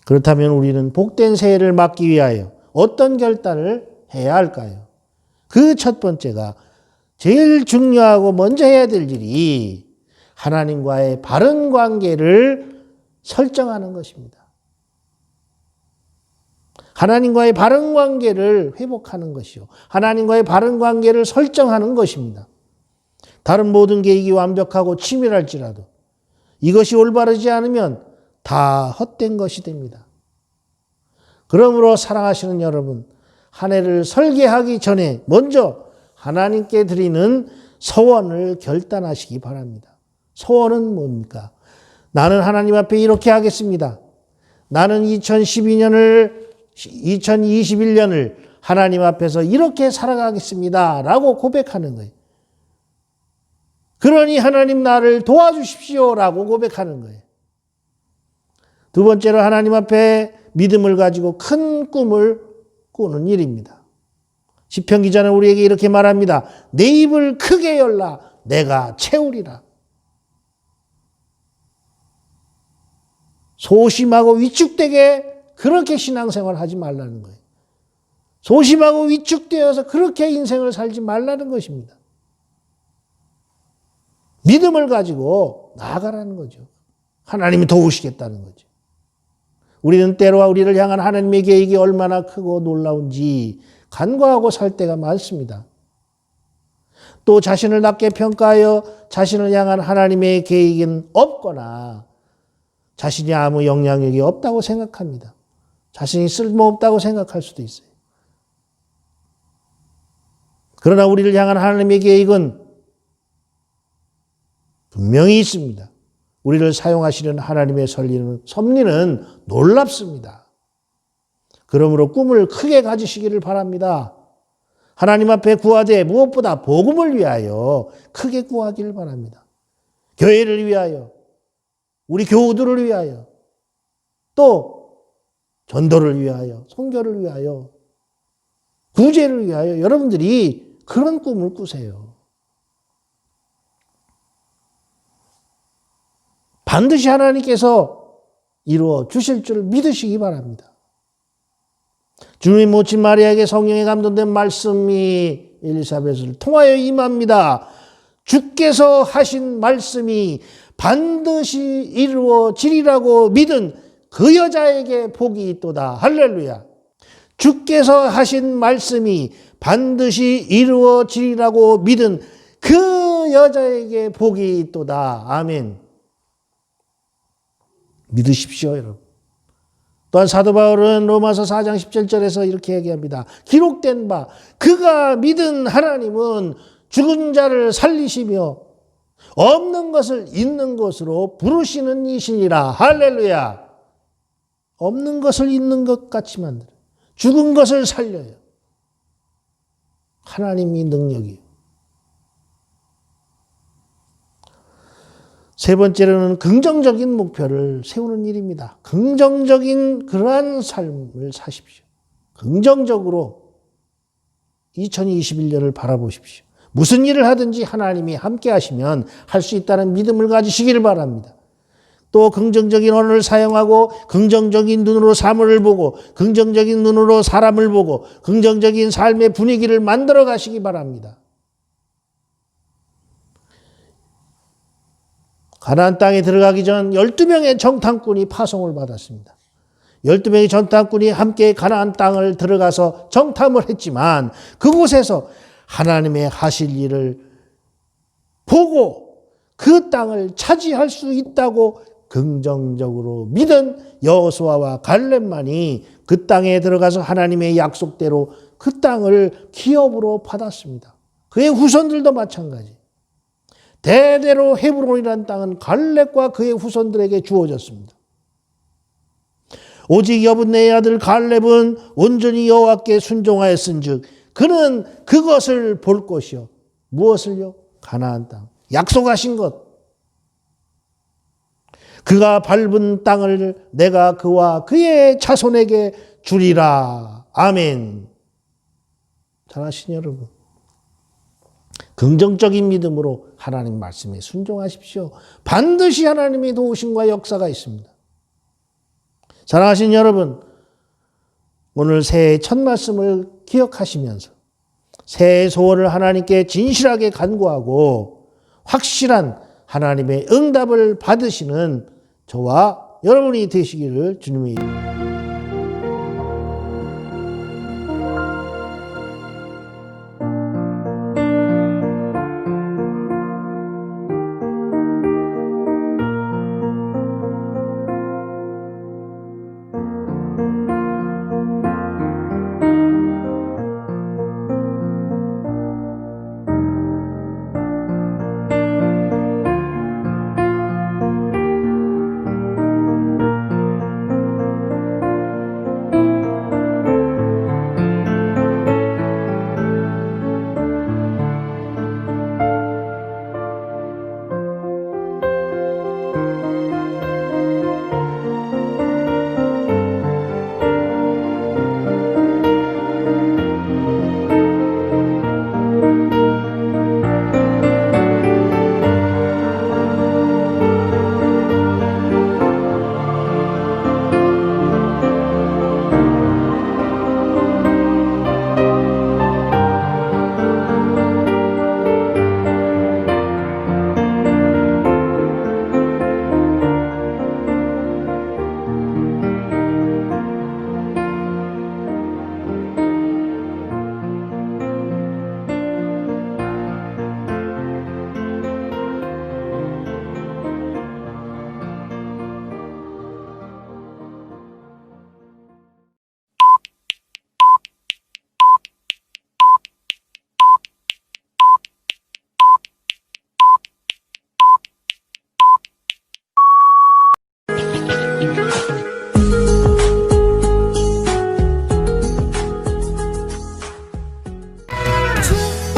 Speaker 3: 그렇다면 우리는 복된 새해를 맞기 위하여 어떤 결단을 해야 할까요? 그 첫 번째가 제일 중요하고 먼저 해야 될 일이 하나님과의 바른 관계를 설정하는 것입니다. 하나님과의 바른 관계를 회복하는 것이요. 하나님과의 바른 관계를 설정하는 것입니다. 다른 모든 계획이 완벽하고 치밀할지라도 이것이 올바르지 않으면 다 헛된 것이 됩니다. 그러므로 사랑하시는 여러분, 한 해를 설계하기 전에 먼저 하나님께 드리는 서원을 결단하시기 바랍니다. 서원은 뭡니까? 나는 하나님 앞에 이렇게 하겠습니다. 나는 2021년을 하나님 앞에서 이렇게 살아가겠습니다. 라고 고백하는 거예요. 그러니 하나님 나를 도와주십시오. 라고 고백하는 거예요. 두 번째로 하나님 앞에 믿음을 가지고 큰 꿈을 꾸는 일입니다. 시편 기자는 우리에게 이렇게 말합니다. 내 입을 크게 열라 내가 채우리라. 소심하고 위축되게 그렇게 신앙생활 하지 말라는 거예요. 소심하고 위축되어서 그렇게 인생을 살지 말라는 것입니다. 믿음을 가지고 나아가라는 거죠. 하나님이 도우시겠다는 거죠. 우리는 때로와 우리를 향한 하나님의 계획이 얼마나 크고 놀라운지 간과하고 살 때가 많습니다. 또 자신을 낮게 평가하여 자신을 향한 하나님의 계획은 없거나 자신이 아무 영향력이 없다고 생각합니다. 자신이 쓸모없다고 생각할 수도 있어요. 그러나 우리를 향한 하나님의 계획은 분명히 있습니다. 우리를 사용하시는 하나님의 섭리는 놀랍습니다. 그러므로 꿈을 크게 가지시기를 바랍니다. 하나님 앞에 구하되 무엇보다 복음을 위하여 크게 구하기를 바랍니다. 교회를 위하여, 우리 교우들을 위하여, 또 전도를 위하여, 선교를 위하여, 구제를 위하여 여러분들이 그런 꿈을 꾸세요. 반드시 하나님께서 이루어 주실 줄 믿으시기 바랍니다. 주님 모친 마리아에게 성령에 감동된 말씀이 엘리사벳을 통하여 임합니다. 주께서 하신 말씀이 반드시 이루어지리라고 믿은 그 여자에게 복이 있도다. 할렐루야. 주께서 하신 말씀이 반드시 이루어지리라고 믿은 그 여자에게 복이 있도다. 아멘. 믿으십시오, 여러분. 또한 사도 바울은 로마서 4장 17절에서 이렇게 얘기합니다. 기록된 바 그가 믿은 하나님은 죽은 자를 살리시며 없는 것을 있는 것으로 부르시는 이시니라. 할렐루야. 없는 것을 있는 것 같이 만들어요. 죽은 것을 살려요. 하나님이 능력이에요. 세 번째로는 긍정적인 목표를 세우는 일입니다. 긍정적인 그러한 삶을 사십시오. 긍정적으로 2021년을 바라보십시오. 무슨 일을 하든지 하나님이 함께 하시면 할 수 있다는 믿음을 가지시기를 바랍니다. 또 긍정적인 언어를 사용하고 긍정적인 눈으로 사물을 보고 긍정적인 눈으로 사람을 보고 긍정적인 삶의 분위기를 만들어 가시기 바랍니다. 가나안 땅에 들어가기 전 12명의 정탐꾼이 파송을 받았습니다. 12명의 정탐꾼이 함께 가나안 땅을 들어가서 정탐을 했지만 그곳에서 하나님의 하실 일을 보고 그 땅을 차지할 수 있다고 긍정적으로 믿은 여호수아와 갈렙만이 그 땅에 들어가서 하나님의 약속대로 그 땅을 기업으로 받았습니다. 그의 후손들도 마찬가지. 대대로 헤브론이라는 땅은 갈렙과 그의 후손들에게 주어졌습니다. 오직 여분네의 아들 갈렙은 온전히 여호와께 순종하였은즉 그는 그것을 볼 것이요. 무엇을요? 가나안 땅. 약속하신 것. 그가 밟은 땅을 내가 그와 그의 자손에게 주리라. 아멘. 잘하시니 여러분. 긍정적인 믿음으로 하나님 말씀에 순종하십시오. 반드시 하나님의 도우심과 역사가 있습니다. 사랑하신 여러분, 오늘 새해 첫 말씀을 기억하시면서 새해 소원을 하나님께 진실하게 간구하고 확실한 하나님의 응답을 받으시는 저와 여러분이 되시기를 주님의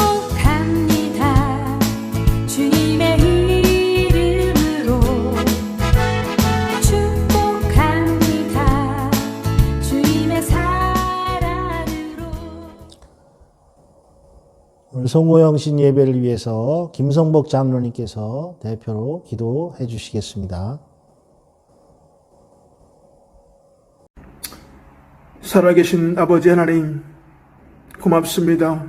Speaker 2: 축복합니다. 주님의 이름으로 축복합니다. 주님의 사랑으로.
Speaker 3: 오늘 송고영신 예배를 위해서 김성복 장로님께서 대표로 기도해 주시겠습니다.
Speaker 4: 살아계신 아버지 하나님, 고맙습니다.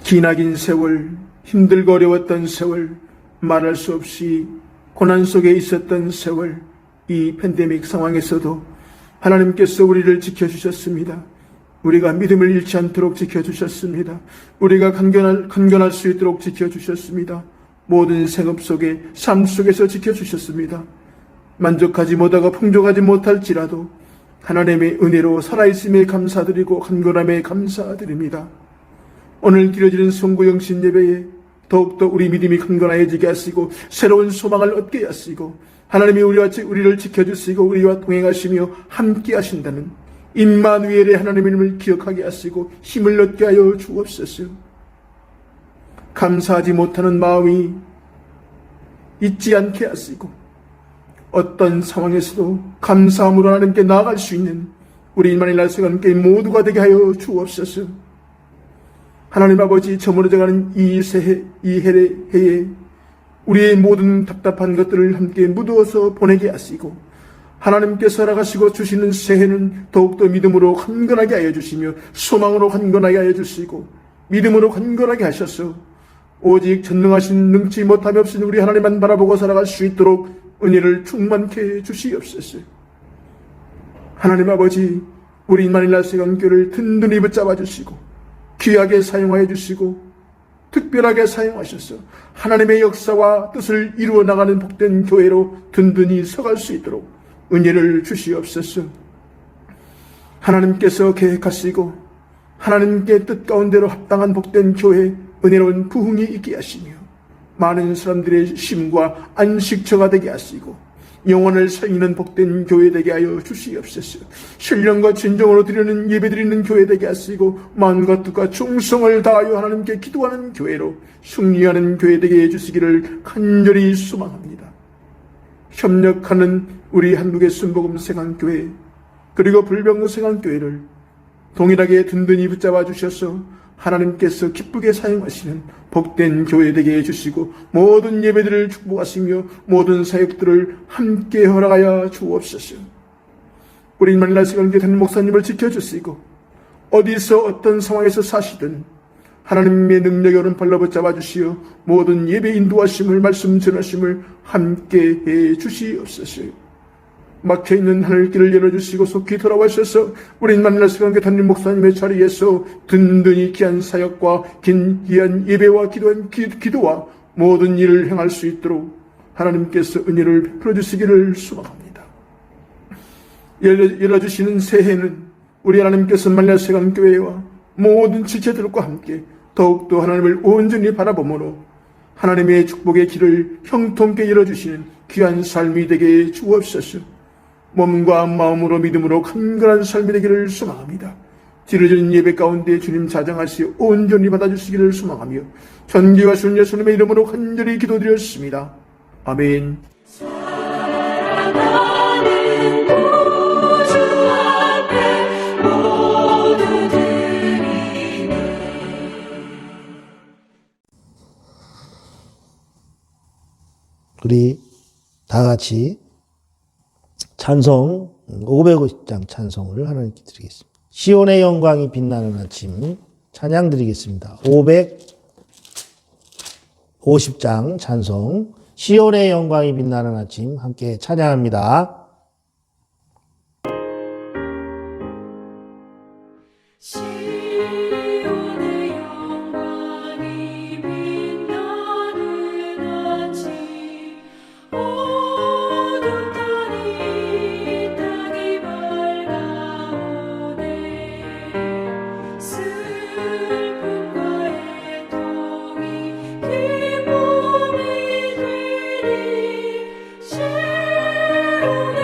Speaker 4: 기나긴 세월, 힘들고 어려웠던 세월, 말할 수 없이 고난 속에 있었던 세월, 이 팬데믹 상황에서도 하나님께서 우리를 지켜주셨습니다. 우리가 믿음을 잃지 않도록 지켜주셨습니다. 우리가 간견할 수 있도록 지켜주셨습니다. 모든 생업 속에, 삶 속에서 지켜주셨습니다. 만족하지 못하고 풍족하지 못할지라도 하나님의 은혜로 살아있음에 감사드리고 간절함에 감사드립니다. 오늘 드려지는 송구영신 예배에 더욱더 우리 믿음이 강건하여지게 하시고 새로운 소망을 얻게 하시고 하나님이 우리를 지켜주시고 우리와 동행하시며 함께 하신다는 임마누엘의 하나님의 이름을 기억하게 하시고 힘을 얻게 하여 주옵소서. 감사하지 못하는 마음이 있지 않게 하시고 어떤 상황에서도 감사함으로 하나님께 나아갈 수 있는 우리 이만희 날씨가 함께 모두가 되게 하여 주옵소서. 하나님 아버지, 저물어져가는 이 해에 우리의 모든 답답한 것들을 함께 묻어서 보내게 하시고 하나님께서 허락하시고 주시는 새해는 더욱더 믿음으로 간건하게 하여 주시며 소망으로 간건하게 하여 주시고 믿음으로 간건하게 하셔서 오직 전능하신 능치 못함이 없으신 우리 하나님만 바라보고 살아갈 수 있도록 은혜를 충만케 주시옵소서. 하나님 아버지, 우리 이만희날 세강교를 든든히 붙잡아 주시고 귀하게 사용하여 주시고 특별하게 사용하셔서 하나님의 역사와 뜻을 이루어 나가는 복된 교회로 든든히 서갈 수 있도록 은혜를 주시옵소서. 하나님께서 계획하시고 하나님께 뜻 가운데로 합당한 복된 교회, 은혜로운 부흥이 있게 하시며 많은 사람들의 쉼과 안식처가 되게 하시고 영혼을 살리는 복된 교회 되게 하여 주시옵소서. 신령과 진정으로 드리는 예배 드리는 교회 되게 하시고 마음과 뜻과 충성을 다하여 하나님께 기도하는 교회로 승리하는 교회 되게 해주시기를 간절히 소망합니다. 협력하는 우리 한국의 순복음 세강교회 그리고 불병 세강교회를 동일하게 든든히 붙잡아 주셔서 하나님께서 기쁘게 사용하시는 복된 교회 되게 해주시고 모든 예배들을 축복하시며 모든 사역들을 함께 허락하여 주옵소서. 우리 이만희날 세강교회 담임 목사님을 지켜주시고 어디서 어떤 상황에서 사시든 하나님의 능력의 오른팔로 붙잡아 주시어 모든 예배 인도하심을 말씀 전하심을 함께 해 주시옵소서. 막혀있는 하늘길을 열어주시고 속히 돌아와셔서 우리 이만희날 세강교회 담임 목사님의 자리에서 든든히 귀한 사역과 귀한 예배와 기도와 모든 일을 행할 수 있도록 하나님께서 은혜를 베풀어 주시기를 소망합니다. 열어주시는 새해는 우리 하나님께서 이만희날 세강교회와 모든 지체들과 함께 더욱더 하나님을 온전히 바라보므로 하나님의 축복의 길을 형통케 열어주시는 귀한 삶이 되게 주옵소서. 몸과 마음으로 믿음으로 간절한 삶이 되기를 소망합니다. 드려지는 예배 가운데 주님 자정하시어 온전히 받아주시기를 소망하며 전기와 신 예수님의 이름으로 간절히 기도드렸습니다. 아멘.
Speaker 2: 사랑하는 구주 앞에 모두 드리네.
Speaker 3: 우리 다 같이 찬송 550장 찬송을 하나님께 드리겠습니다. 시온의 영광이 빛나는 아침 찬양 드리겠습니다. 550장 찬송 시온의 영광이 빛나는 아침 함께 찬양합니다.
Speaker 2: 시온의 영광이 빛나는 아침 어둡던 이 땅이 밝아오네. 슬픔과 애통이 기쁨이 되리. 시온의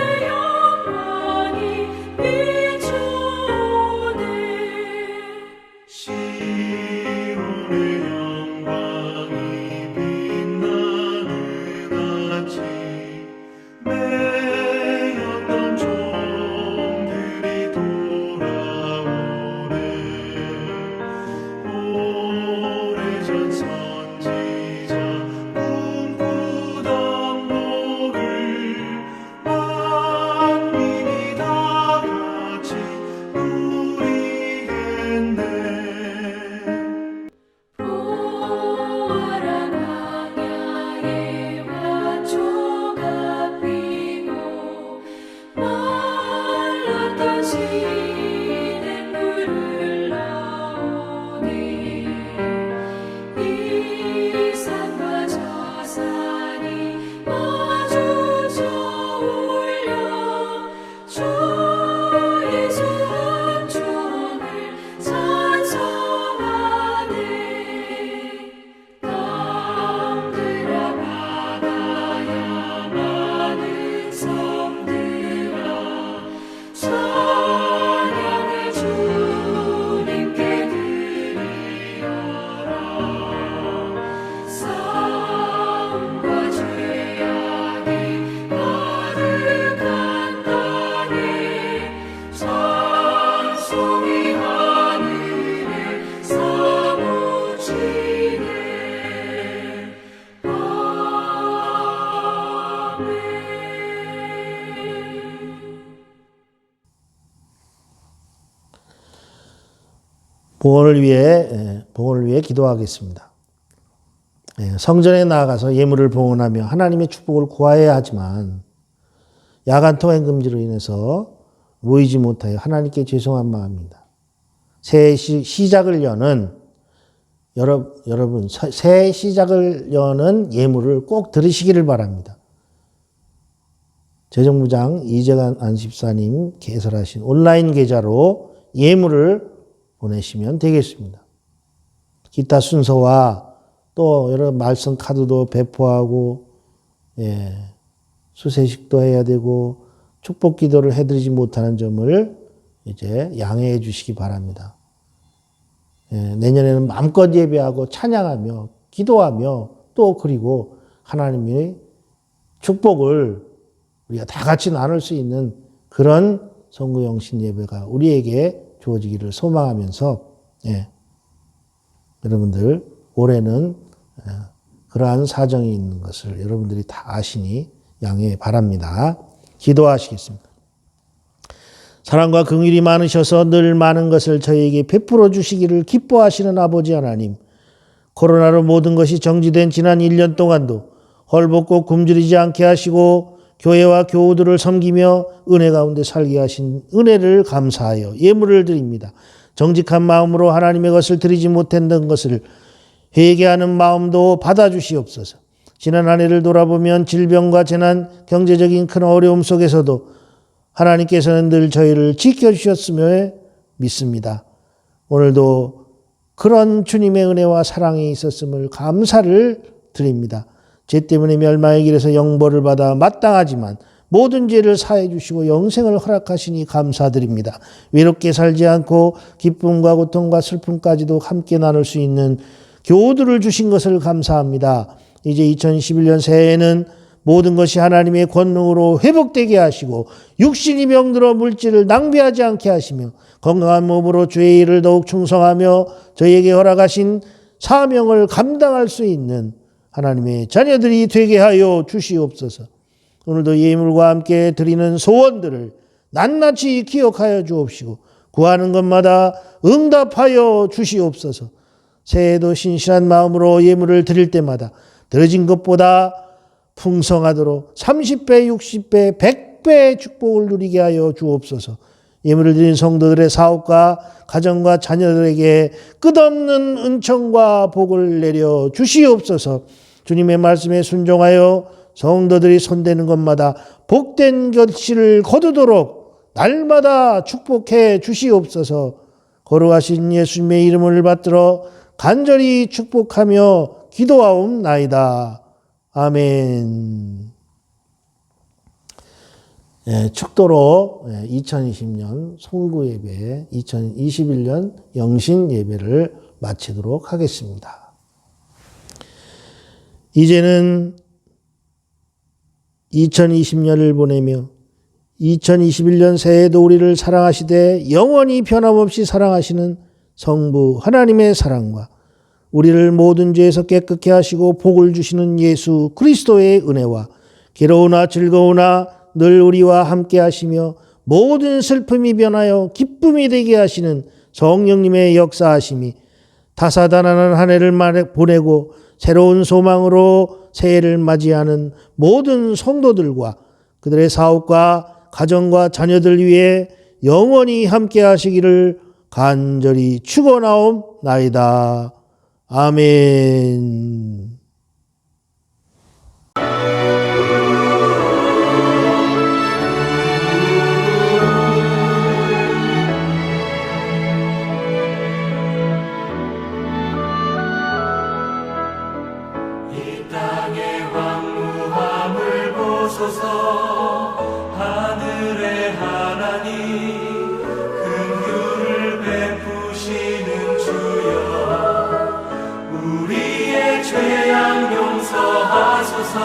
Speaker 3: 봉헌을 위해 기도하겠습니다. 성전에 나아가서 예물을 봉헌하며 하나님의 축복을 구해야 하지만 야간 통행 금지로 인해서 모이지 못하여 하나님께 죄송한 마음입니다. 새해 시작을 여는 여러분 새해 시작을 여는 예물을 꼭 들으시기를 바랍니다. 재정부장 이재관 안집사님 개설하신 온라인 계좌로 예물을 보내시면 되겠습니다. 기타 순서와 또 여러 말씀 카드도 배포하고 수세식도 해야 되고 축복 기도를 해드리지 못하는 점을 이제 양해해 주시기 바랍니다. 내년에는 마음껏 예배하고 찬양하며 기도하며 또 그리고 하나님의 축복을 우리가 다 같이 나눌 수 있는 그런 성구영신 예배가 우리에게 주어지기를 소망하면서 여러분들 올해는 그러한 사정이 있는 것을 여러분들이 다 아시니 양해 바랍니다. 기도하시겠습니다. 사랑과 긍휼이 많으셔서 늘 많은 것을 저희에게 베풀어 주시기를 기뻐하시는 아버지 하나님, 코로나로 모든 것이 정지된 지난 1년 동안도 헐벗고 굶주리지 않게 하시고 교회와 교우들을 섬기며 은혜 가운데 살게 하신 은혜를 감사하여 예물을 드립니다. 정직한 마음으로 하나님의 것을 드리지 못했던 것을 회개하는 마음도 받아주시옵소서. 지난 한 해를 돌아보면 질병과 재난, 경제적인 큰 어려움 속에서도 하나님께서는 늘 저희를 지켜주셨으며 믿습니다. 오늘도 그런 주님의 은혜와 사랑이 있었음을 감사를 드립니다. 죄 때문에 멸망의 길에서 영벌을 받아 마땅하지만 모든 죄를 사해 주시고 영생을 허락하시니 감사드립니다. 외롭게 살지 않고 기쁨과 고통과 슬픔까지도 함께 나눌 수 있는 교우들을 주신 것을 감사합니다. 이제 2021년 새해에는 모든 것이 하나님의 권능으로 회복되게 하시고 육신이 병들어 물질을 낭비하지 않게 하시며 건강한 몸으로 주의 일을 더욱 충성하며 저희에게 허락하신 사명을 감당할 수 있는 하나님의 자녀들이 되게 하여 주시옵소서. 오늘도 예물과 함께 드리는 소원들을 낱낱이 기억하여 주옵시고 구하는 것마다 응답하여 주시옵소서. 새해에도 신실한 마음으로 예물을 드릴 때마다 들어진 것보다 풍성하도록 30배, 60배, 100배의 축복을 누리게 하여 주옵소서. 예물을 드린 성도들의 사업과 가정과 자녀들에게 끝없는 은총과 복을 내려 주시옵소서. 주님의 말씀에 순종하여 성도들이 손대는 것마다 복된 결실을 거두도록 날마다 축복해 주시옵소서. 거룩하신 예수님의 이름을 받들어 간절히 축복하며 기도하옵나이다. 아멘. 축도로 2020년 송구예배, 2021년 영신예배를 마치도록 하겠습니다. 이제는 2020년을 보내며 2021년 새해에도 우리를 사랑하시되 영원히 변함없이 사랑하시는 성부 하나님의 사랑과 우리를 모든 죄에서 깨끗게 하시고 복을 주시는 예수 그리스도의 은혜와 괴로우나 즐거우나 늘 우리와 함께 하시며 모든 슬픔이 변하여 기쁨이 되게 하시는 성령님의 역사하심이 다사다난한 한 해를 보내고 새로운 소망으로 새해를 맞이하는 모든 성도들과 그들의 사업과 가정과 자녀들 위해 영원히 함께 하시기를 간절히 축원하옵나이다. 아멘.
Speaker 1: 이 땅의 황무함을 보소서. 하늘의 하나님 긍휼을 베푸시는 주여, 우리의 죄악 용서하소서.